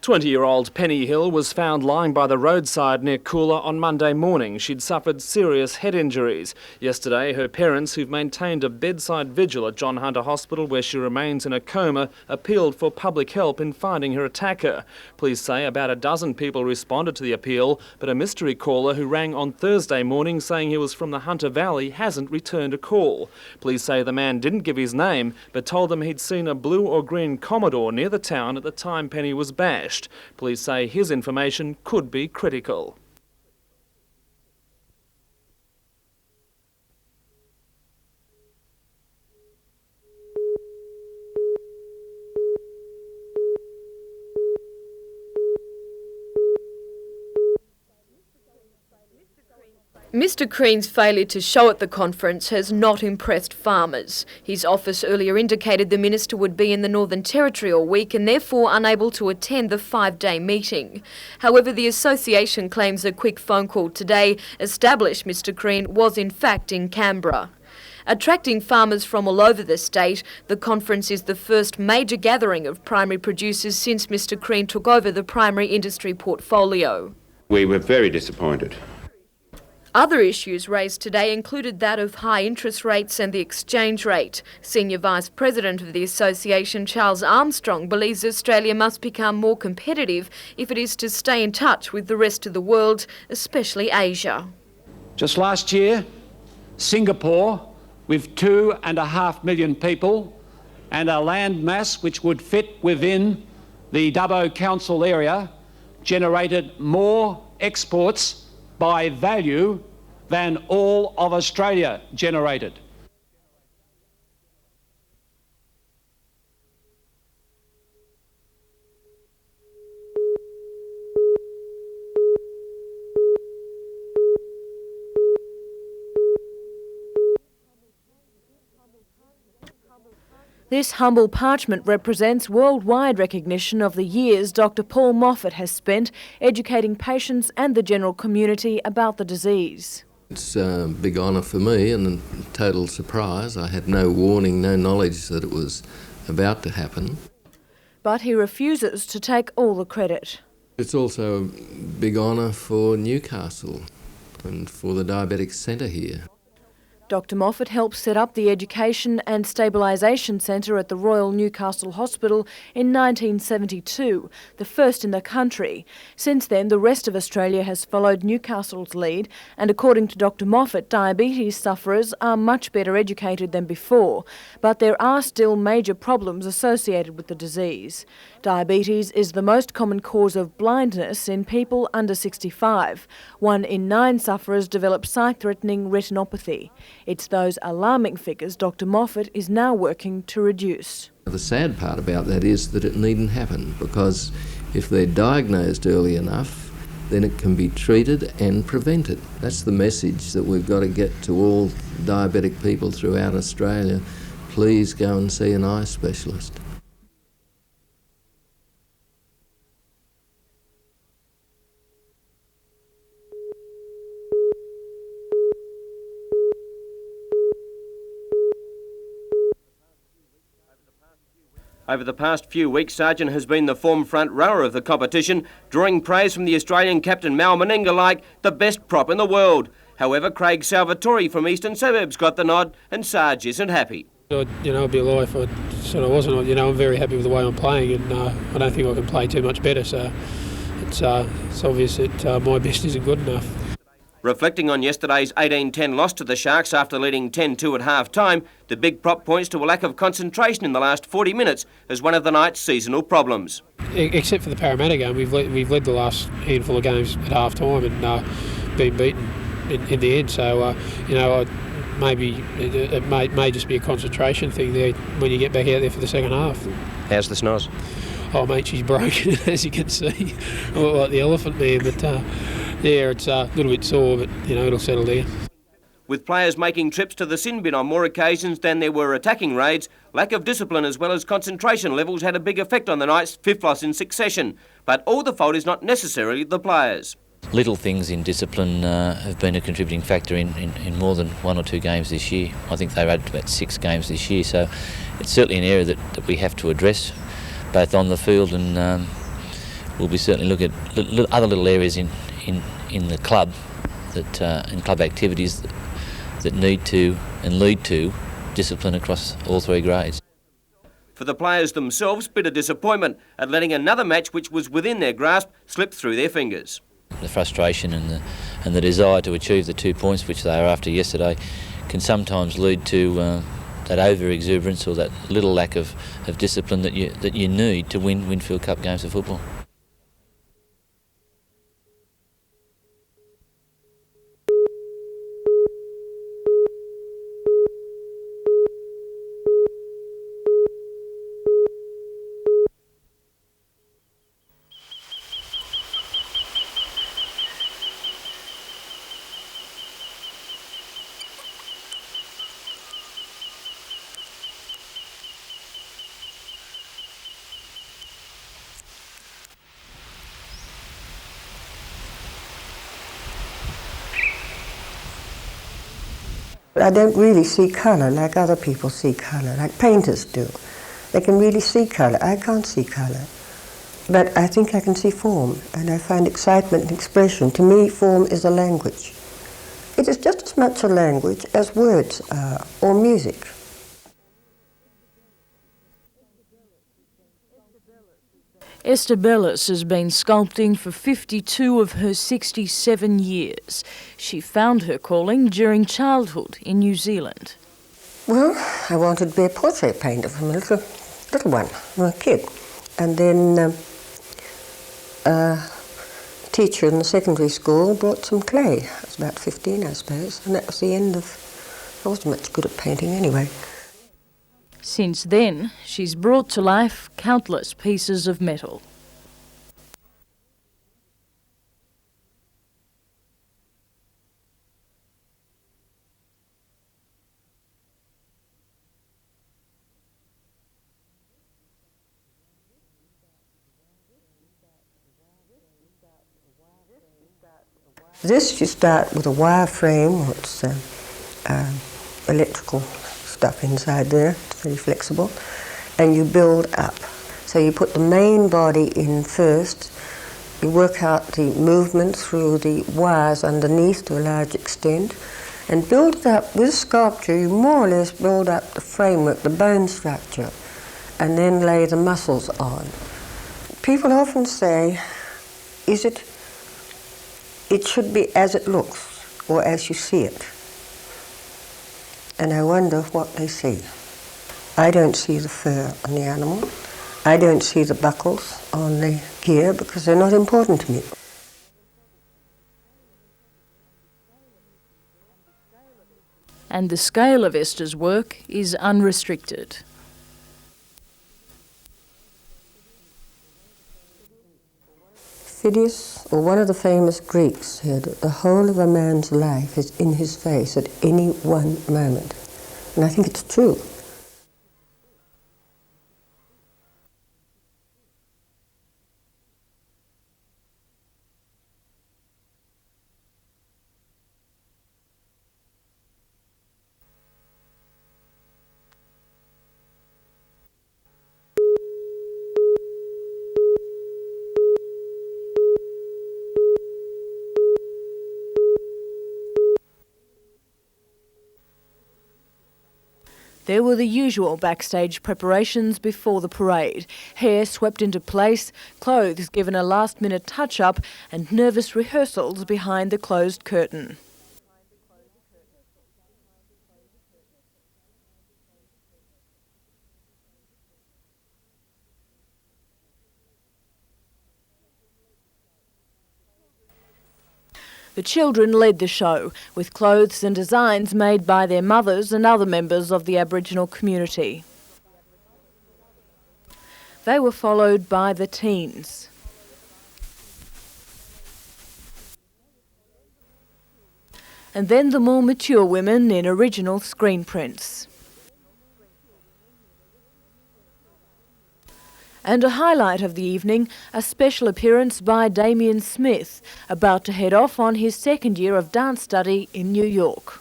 20-year-old Penny Hill was found lying by the roadside near Coolah on Monday morning. She'd suffered serious head injuries. Yesterday, her parents, who've maintained a bedside vigil at John Hunter Hospital where she remains in a coma, appealed for public help in finding her attacker. Police say about a dozen people responded to the appeal, but a mystery caller who rang on Thursday morning saying he was from the Hunter Valley hasn't returned a call. Police say the man didn't give his name, but told them he'd seen a blue or green Commodore near the town at the time Penny was bashed. Police say his information could be critical. Mr Crean's failure to show at the conference has not impressed farmers. His office earlier indicated the minister would be in the Northern Territory all week and therefore unable to attend the 5-day meeting. However, the association claims a quick phone call today established Mr Crean was in fact in Canberra. Attracting farmers from all over the state, the conference is the first major gathering of primary producers since Mr Crean took over the primary industry portfolio. We were very disappointed. Other issues raised today included that of high interest rates and the exchange rate. Senior Vice President of the Association, Charles Armstrong, believes Australia must become more competitive if it is to stay in touch with the rest of the world, especially Asia. Just last year, Singapore, with 2.5 million people and a land mass which would fit within the Dubbo Council area, generated more exports by value than all of Australia generated. This humble parchment represents worldwide recognition of the years Dr Paul Moffat has spent educating patients and the general community about the disease. It's a big honour for me and a total surprise. I had no warning, no knowledge that it was about to happen. But he refuses to take all the credit. It's also a big honour for Newcastle and for the Diabetic Centre here. Dr Moffat helped set up the Education and Stabilisation Centre at the Royal Newcastle Hospital in 1972, the first in the country. Since then, the rest of Australia has followed Newcastle's lead, and according to Dr Moffat, diabetes sufferers are much better educated than before, but there are still major problems associated with the disease. Diabetes is the most common cause of blindness in people under 65. 1 in 9 sufferers develop sight-threatening retinopathy. It's those alarming figures Dr Moffat is now working to reduce. The sad part about that is that it needn't happen, because if they're diagnosed early enough, then it can be treated and prevented. That's the message that we've got to get to all diabetic people throughout Australia. Please go and see an eye specialist. Over the past few weeks, Sargent has been the form front rower of the competition, drawing praise from the Australian captain Mal Meninga like the best prop in the world. However, Craig Salvatore from Eastern Suburbs got the nod and Sarge isn't happy. I'd be a lie if I sort of wasn't. I'm very happy with the way I'm playing, and I don't think I can play too much better, so it's obvious that my best isn't good enough. Reflecting on yesterday's 18-10 loss to the Sharks after leading 10-2 at half-time, the big prop points to a lack of concentration in the last 40 minutes as one of the night's seasonal problems. Except for the Parramatta game, we've led the last handful of games at half-time and been beaten in the end. So, maybe it may just be a concentration thing there when you get back out there for the second half. How's the snoz? Oh, mate, she's broken, as you can see. Like the elephant man, but... yeah, it's a little bit sore, but, it'll settle down. With players making trips to the sin bin on more occasions than there were attacking raids, lack of discipline as well as concentration levels had a big effect on the night's 5th loss in succession. But all the fault is not necessarily the players. Little things in discipline have been a contributing factor in more than 1 or 2 games this year. I think they were at about 6 games this year, so it's certainly an area that we have to address, both on the field and we'll be certainly looking at other little areas in the club that in club activities that need to and lead to discipline across all three grades. For the players themselves, bitter disappointment at letting another match which was within their grasp slip through their fingers. The frustration and the desire to achieve the 2 points which they were after yesterday can sometimes lead to that over-exuberance or that little lack of discipline that you need to win Winfield Cup games of football. I don't really see colour like other people see colour, like painters do. They can really see colour. I can't see colour. But I think I can see form, and I find excitement and expression. To me, form is a language. It is just as much a language as words are, or music. Esther Bellis has been sculpting for 52 of her 67 years. She found her calling during childhood in New Zealand. Well, I wanted to be a portrait painter from a little one, from a kid. And then a teacher in the secondary school brought some clay. I was about 15, I suppose, and that was the end of... I wasn't much good at painting anyway. Since then, she's brought to life countless pieces of metal. This you start with a wire frame, it's electrical stuff inside there, it's very flexible, and you build up. So you put the main body in first, you work out the movement through the wires underneath to a large extent, and build it up. With sculpture, you more or less build up the framework, the bone structure, and then lay the muscles on. People often say, it should be as it looks, or as you see it. And I wonder what they see. I don't see the fur on the animal. I don't see the buckles on the gear because they're not important to me. And the scale of Esther's work is unrestricted. Phidias, or one of the famous Greeks, said that the whole of a man's life is in his face at any one moment. And I think it's true. There were the usual backstage preparations before the parade. Hair swept into place, clothes given a last-minute touch-up, and nervous rehearsals behind the closed curtain. The children led the show, with clothes and designs made by their mothers and other members of the Aboriginal community. They were followed by the teens. And then the more mature women in original screen prints. And a highlight of the evening, a special appearance by Damien Smith, about to head off on his second year of dance study in New York.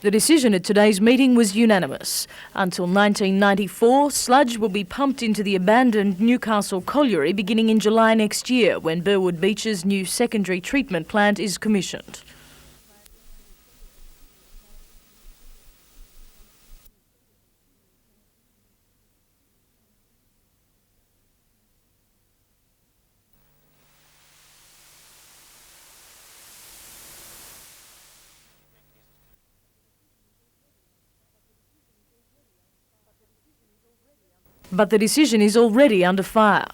The decision at today's meeting was unanimous. Until 1994, sludge will be pumped into the abandoned Newcastle colliery beginning in July next year, when Burwood Beach's new secondary treatment plant is commissioned. But the decision is already under fire.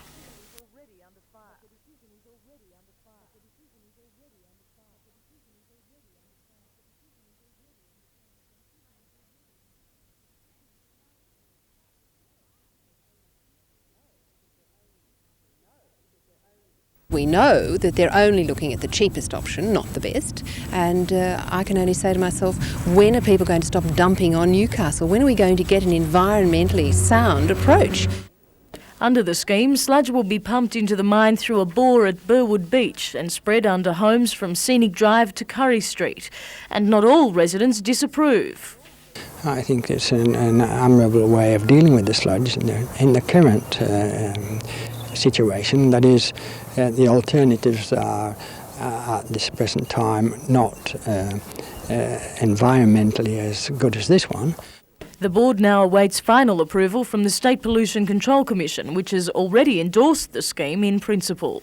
We know that they're only looking at the cheapest option, not the best, and I can only say to myself, when are people going to stop dumping on Newcastle? When are we going to get an environmentally sound approach? Under the scheme, sludge will be pumped into the mine through a bore at Burwood Beach and spread under homes from Scenic Drive to Curry Street. And not all residents disapprove. I think it's an admirable way of dealing with the sludge in the current situation. That is, the alternatives are at this present time not environmentally as good as this one. The board now awaits final approval from the State Pollution Control Commission, which has already endorsed the scheme in principle.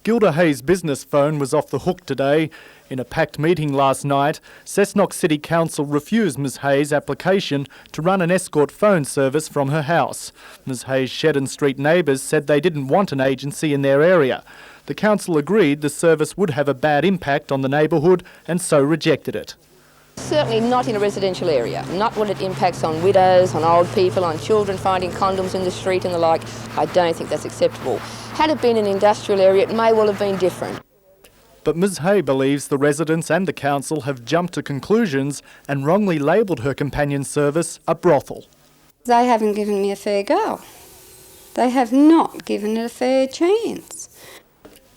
Gilda Hayes' business phone was off the hook today. In a packed meeting last night, Cessnock City Council refused Ms Hayes' application to run an escort phone service from her house. Ms Hayes' Shedden Street neighbours said they didn't want an agency in their area. The council agreed the service would have a bad impact on the neighbourhood and so rejected it. Certainly not in a residential area, not when it impacts on widows, on old people, on children finding condoms in the street and the like. I don't think that's acceptable. Had it been an industrial area, it may well have been different. But Ms Hay believes the residents and the council have jumped to conclusions and wrongly labelled her companion service a brothel. They haven't given me a fair go. They have not given it a fair chance.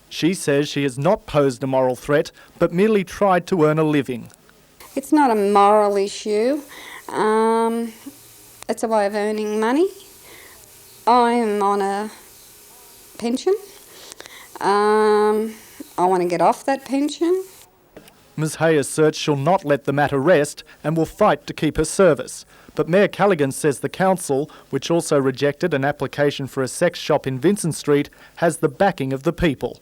She says she has not posed a moral threat, but merely tried to earn a living. It's not a moral issue. It's a way of earning money. I am on a pension. I want to get off that pension. Ms Hay asserts she'll not let the matter rest and will fight to keep her service. But Mayor Callaghan says the council, which also rejected an application for a sex shop in Vincent Street, has the backing of the people.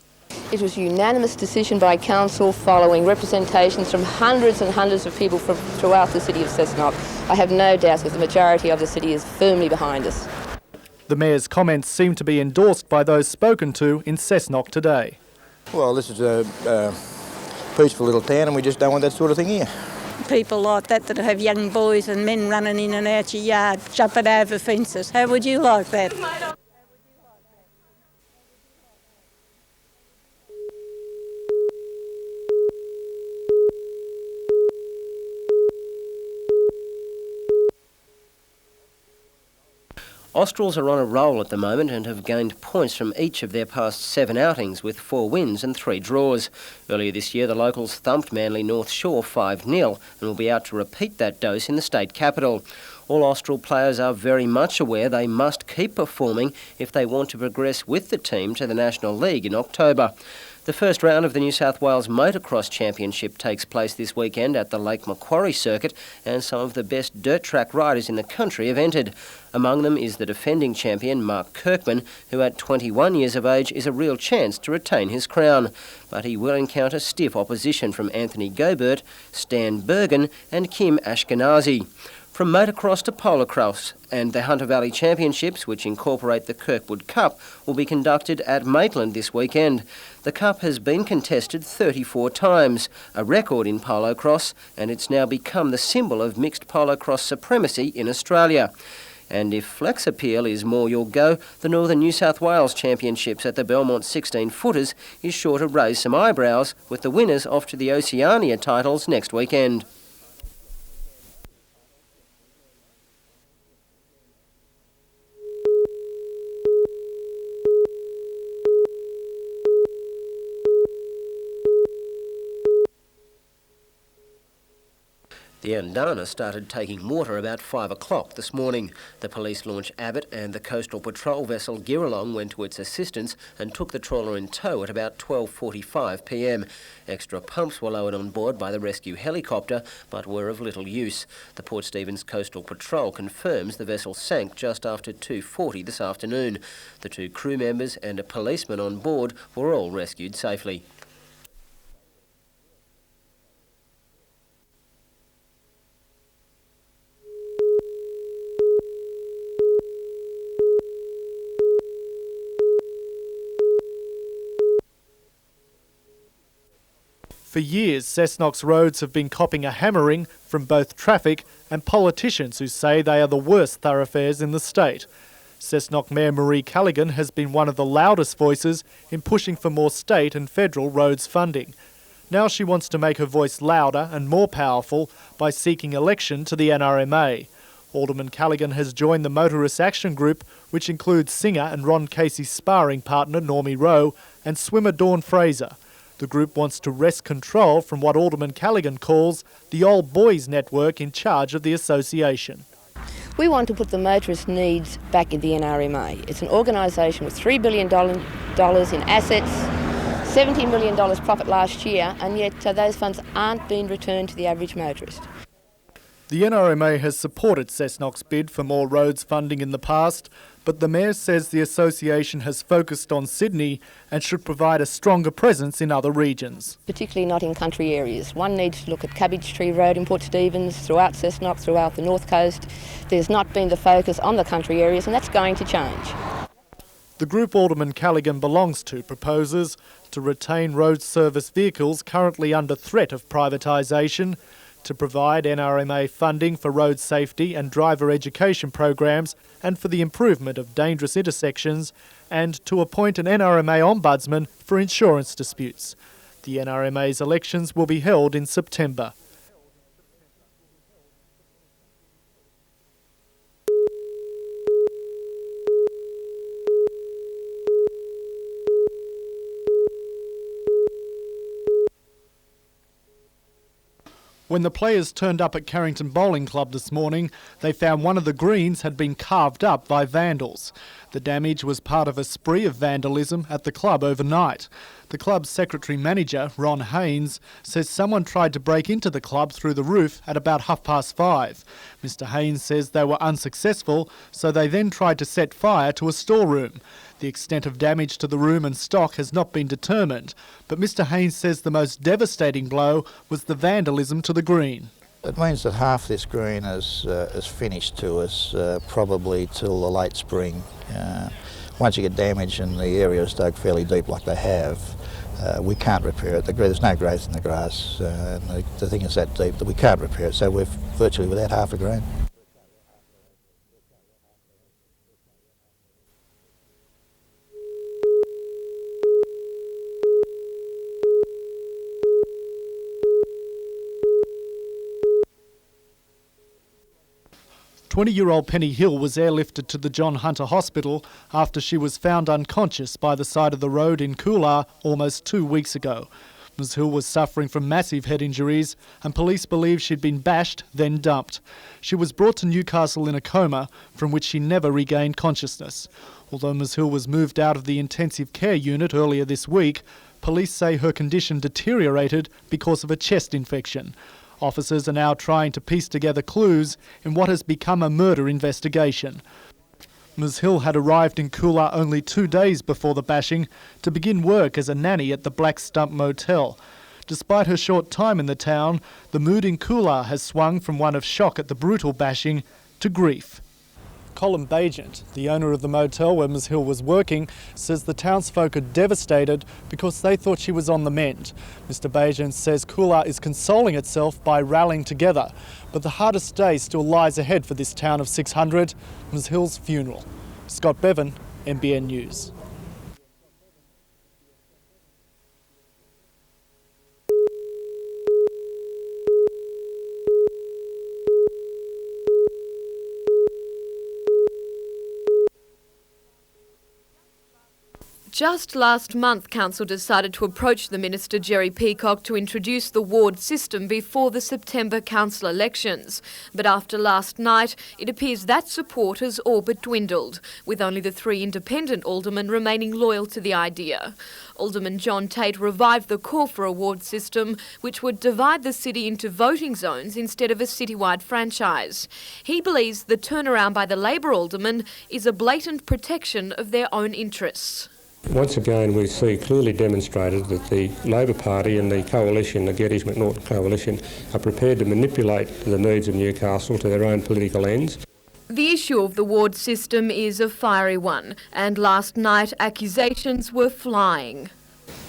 It was a unanimous decision by council following representations from hundreds and hundreds of people from throughout the city of Cessnock. I have no doubt that the majority of the city is firmly behind us. The Mayor's comments seem to be endorsed by those spoken to in Cessnock today. Well, this is a peaceful little town and we just don't want that sort of thing here. People like that have young boys and men running in and out your yard, jumping over fences. How would you like that? Australs are on a roll at the moment and have gained points from each of their past 7 outings with 4 wins and 3 draws. Earlier this year, the locals thumped Manly North Shore 5-0 and will be out to repeat that dose in the state capital. All Austral players are very much aware they must keep performing if they want to progress with the team to the National League in October. The first round of the New South Wales Motocross Championship takes place this weekend at the Lake Macquarie circuit, and some of the best dirt track riders in the country have entered. Among them is the defending champion Mark Kirkman, who at 21 years of age is a real chance to retain his crown. But he will encounter stiff opposition from Anthony Gobert, Stan Bergen and Kim Ashkenazi. From motocross to polocross, and the Hunter Valley Championships, which incorporate the Kirkwood Cup, will be conducted at Maitland this weekend. The Cup has been contested 34 times, a record in polocross, and it's now become the symbol of mixed polocross supremacy in Australia. And if flex appeal is more your go, the Northern New South Wales Championships at the Belmont 16-footers is sure to raise some eyebrows, with the winners off to the Oceania titles next weekend. The Andana started taking water about 5 o'clock this morning. The police launch Abbott and the coastal patrol vessel Giralong went to its assistance and took the trawler in tow at about 12:45 p.m. Extra pumps were lowered on board by the rescue helicopter, but were of little use. The Port Stephens Coastal Patrol confirms the vessel sank just after 2:40 this afternoon. The 2 crew members and a policeman on board were all rescued safely. For years, Cessnock's roads have been copping a hammering from both traffic and politicians who say they are the worst thoroughfares in the state. Cessnock Mayor Marie Callaghan has been one of the loudest voices in pushing for more state and federal roads funding. Now she wants to make her voice louder and more powerful by seeking election to the NRMA. Alderman Callaghan has joined the Motorists Action Group, which includes singer and Ron Casey's sparring partner Normie Rowe and swimmer Dawn Fraser. The group wants to wrest control from what Alderman Callaghan calls the old boys network in charge of the association. We want to put the motorist needs back in the NRMA. It's an organisation with $3 billion in assets, $17 million profit last year, and yet those funds aren't being returned to the average motorist. The NRMA has supported Cessnock's bid for more roads funding in the past, but the Mayor says the association has focused on Sydney and should provide a stronger presence in other regions. Particularly not in country areas. One needs to look at Cabbage Tree Road in Port Stephens, throughout Cessnock, throughout the North Coast. There's not been the focus on the country areas, and that's going to change. The group Alderman Callaghan belongs to proposes to retain road service vehicles currently under threat of privatisation, to provide NRMA funding for road safety and driver education programs and for the improvement of dangerous intersections, and to appoint an NRMA ombudsman for insurance disputes. The NRMA's elections will be held in September. When the players turned up at Carrington Bowling Club this morning, they found one of the greens had been carved up by vandals. The damage was part of a spree of vandalism at the club overnight. The club's secretary-manager, Ron Haynes, says someone tried to break into the club through the roof at about 5:30. Mr Haynes says they were unsuccessful, so they then tried to set fire to a storeroom. The extent of damage to the room and stock has not been determined, but Mr Haynes says the most devastating blow was the vandalism to the green. It means that half this green is finished to us probably till the late spring. Once you get damage and the area is dug fairly deep like they have, we can't repair it. There's no growth in the grass, and the thing is that deep that we can't repair it, so we're virtually without half a green. "20-year-old Penny Hill was airlifted to the John Hunter Hospital after she was found unconscious by the side of the road in Coolah almost 2 weeks ago. Ms Hill was suffering from massive head injuries and police believe she'd been bashed, then dumped. She was brought to Newcastle in a coma from which she never regained consciousness. Although Ms Hill was moved out of the intensive care unit earlier this week, police say her condition deteriorated because of a chest infection. Officers are now trying to piece together clues in what has become a murder investigation. Ms Hill had arrived in Coolah only 2 days before the bashing to begin work as a nanny at the Black Stump Motel. Despite her short time in the town, the mood in Coolah has swung from one of shock at the brutal bashing to grief. Colin Bagent, the owner of the motel where Ms Hill was working, says the townsfolk are devastated because they thought she was on the mend. Mr Bagent says Coolah is consoling itself by rallying together, but the hardest day still lies ahead for this town of 600, Ms Hill's funeral. Scott Bevan, NBN News. Just last month, Council decided to approach the Minister, Jerry Peacock, to introduce the ward system before the September council elections. But after last night, it appears that support has all but dwindled, with only the 3 independent aldermen remaining loyal to the idea. Alderman John Tate revived the call for a ward system which would divide the city into voting zones instead of a citywide franchise. He believes the turnaround by the Labor aldermen is a blatant protection of their own interests. Once again, we see clearly demonstrated that the Labor Party and the coalition, the Geddes-McNaughton coalition, are prepared to manipulate the needs of Newcastle to their own political ends. The issue of the ward system is a fiery one, and last night accusations were flying.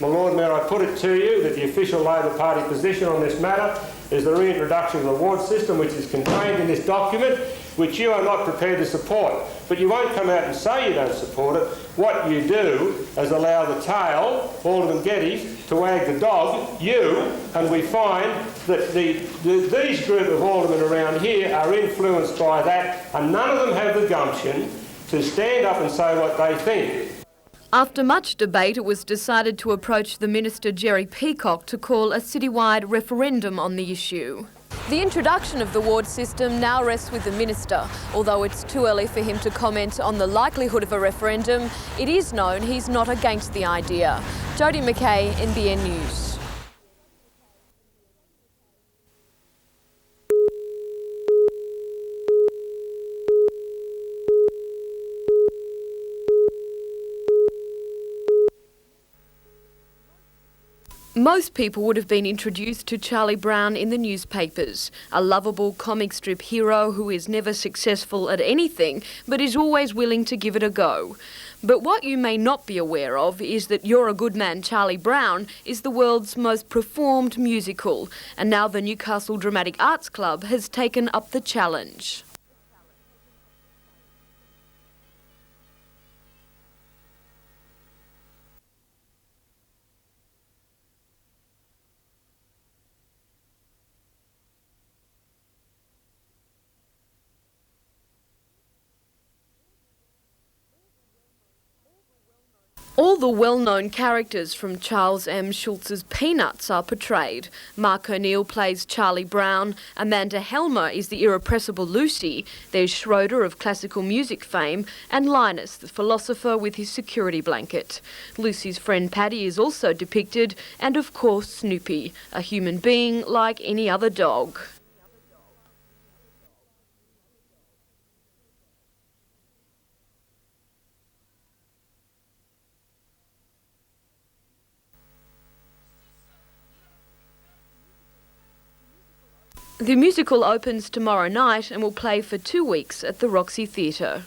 My Lord Mayor, I put it to you that the official Labor Party position on this matter is the reintroduction of the ward system, which is contained in this document, which you are not prepared to support. But you won't come out and say you don't support it. What you do is allow the tail, Alderman Geddes, to wag the dog, you, and we find that these group of aldermen around here are influenced by that, and none of them have the gumption to stand up and say what they think. After much debate, it was decided to approach the Minister, Jerry Peacock, to call a citywide referendum on the issue. The introduction of the ward system now rests with the Minister. Although it's too early for him to comment on the likelihood of a referendum, it is known he's not against the idea. Jodie McKay, NBN News. Most people would have been introduced to Charlie Brown in the newspapers, a lovable comic strip hero who is never successful at anything but is always willing to give it a go. But what you may not be aware of is that You're a Good Man, Charlie Brown is the world's most performed musical, and now the Newcastle Dramatic Arts Club has taken up the challenge. All the well-known characters from Charles M. Schulz's Peanuts are portrayed. Mark O'Neill plays Charlie Brown, Amanda Helmer is the irrepressible Lucy, there's Schroeder of classical music fame, and Linus, the philosopher with his security blanket. Lucy's friend Paddy is also depicted, and of course Snoopy, a human being like any other dog. The musical opens tomorrow night and will play for 2 weeks at the Roxy Theatre.